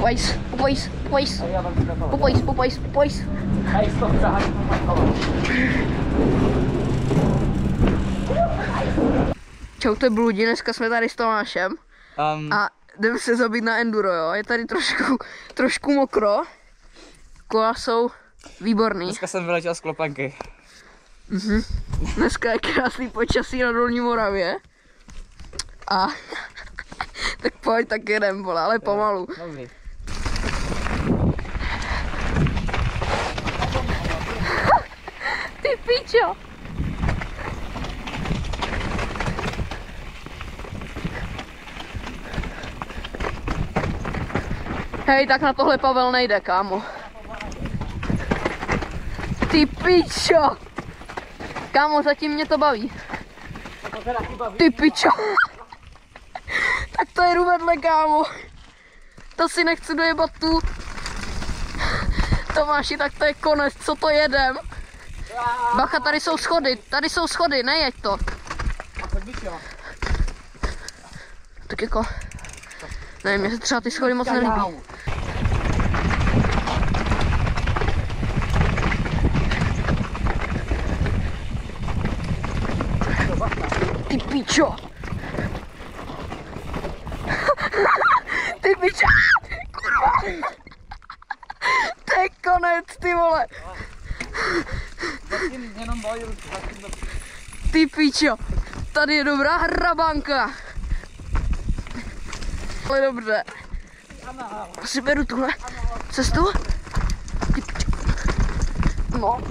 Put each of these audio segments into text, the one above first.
Popojs. Čau, to je Bludi, dneska jsme tady s Tomášem a jdeme se zabít na enduro, jo. Je tady trošku mokro, kola jsou výborný. Dneska jsem vyletěl z Klopenky. Dneska je krásný počasí na Dolní Moravě a tak pojď, tak jedem, vole, ale pomalu. Dobrý. Ty pičo! Hej, tak na tohle Pavel nejde, kámo. Ty pičo! Kámo, zatím mě to baví. Ty pičo! Tak to jedu vedle, kámo. To si nechci dojebat tu. Tomáši, tak to je konec, co to jedem? Bacha, tady jsou schody, nejeď to. Tak jako, nevím, mně se třeba ty schody moc nelíbí. Ty pičo! Ty pičo! Kurva! To je konec, ty vole! Ty pičo! Tady je dobrá hrabanka! Ale dobře. Asi beru tuhle cestu. Ty pičo. No.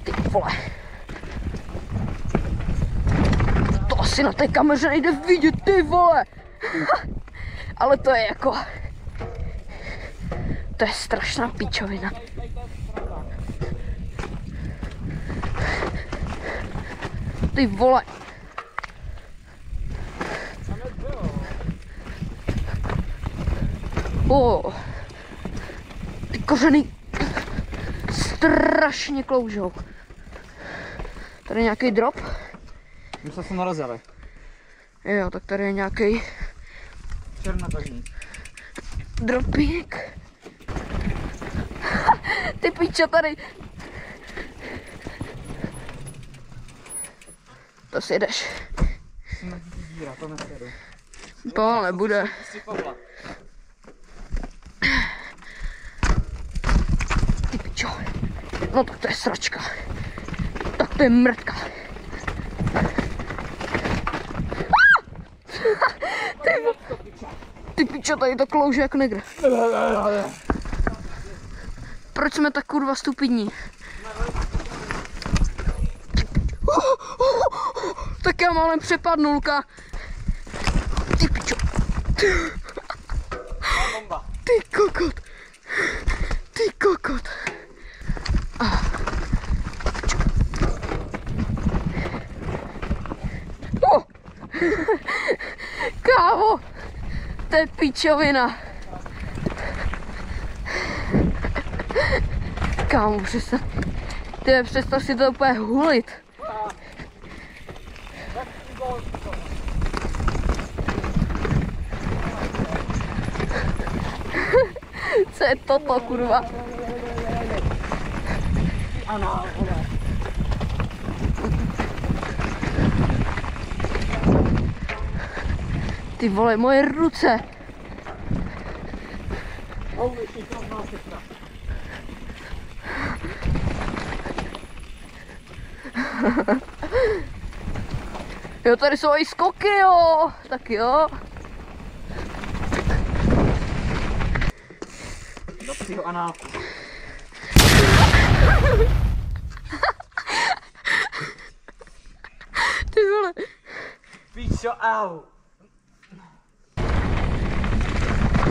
Ty vole. To asi na té kameře nejde vidět, ty vole. Ale to je jako... To je strašná pičovina. Ty vole. Ty kořeny strašně kloužou. Tady je nějaký drop. My jsme se narazili. Jo, tak tady je nějaký Černotažník. dropík. Ty pičo, tady. To si jdeš. Díra, to nesjedu. To nebude. Ty pičo. No tak to je sračka. Tak to je mrtka. Ty pičo, tady to klouže jak negr. Proč jsme tak kurva stupidní? Tak já málem přepadnulka. Ty pičo. Ty kokot. Ty kokot. Kámo, to je pičovina. Kámo, přestav si to úplně hulit. Co je toto, kurva? Ty vole, moje ruce! Jo, tady jsou i skoky, jo! Tak jo. Do psího anáku. Ty vole. Píčo, au.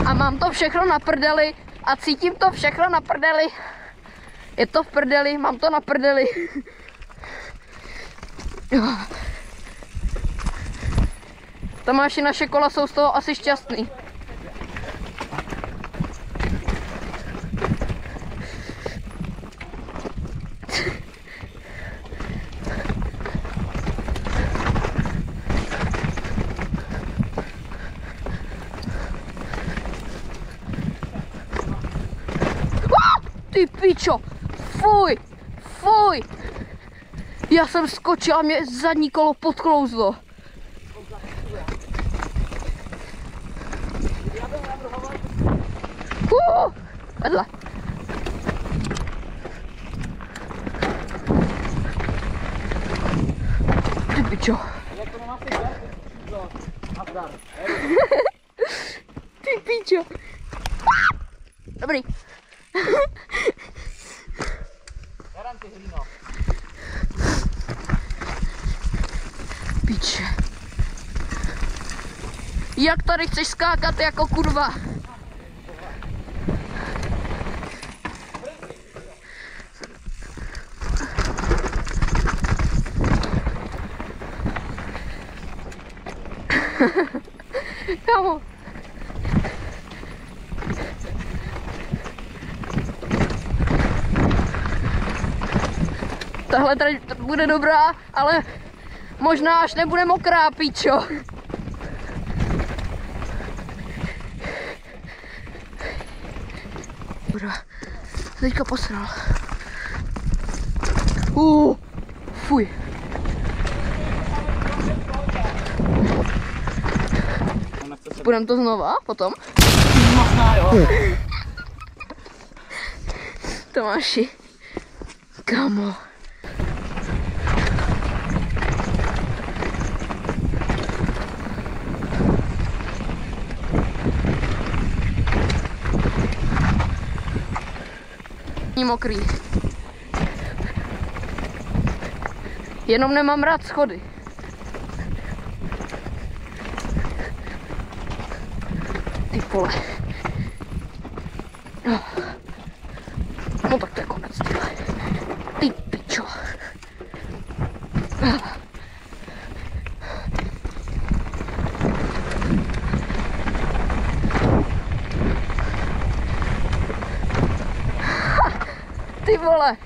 A mám to všechno na prdeli a cítím to všechno na prdeli. Je to v prdeli, mám to na prdeli. Tomáši, naše kola jsou z toho asi šťastný. Ty pičo, fuj, fuj. Já jsem skočil a mě zadní kolo podklouzlo. Vedle. Ty pičo. Ty pičo. Dobrý. Piče. Jak tady chceš skákat jako kurva? Kámo. Tahle tady bude dobrá, ale možná až nebude mokrá, pičo. Teďka posral. Fuj. Půjdem to znova potom? Možná jo. Tomáši. Kámo. Není mokrý. Jenom nemám rád schody. Ty vole. No tak to je konec, tyhle. Ty pičo. Ty vole.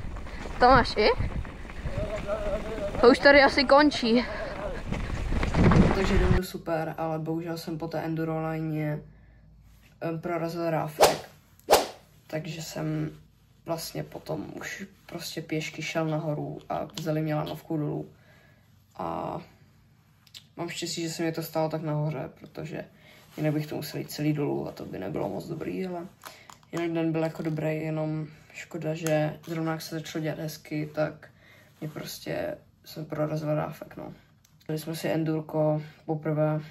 Tomáši? To už tady asi končí. Takže den byl super, ale bohužel jsem po té endurolině prorazil ráfek. Takže jsem vlastně potom už prostě pěšky šel nahoru a vzali mě lanovku dolů. A mám štěstí, že se mi to stalo tak nahoře, protože jinak bych to musel jít celý dolů a to by nebylo moc dobrý, ale jinak den byl jako dobrý, jenom škoda, že zrovna jak se začalo dělat hezky, tak mě prostě jsem prorazil ráfek, no. Dali jsme si endurko poprvé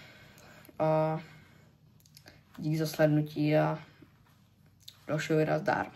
a dík za slednutí a dalšího videa zdar.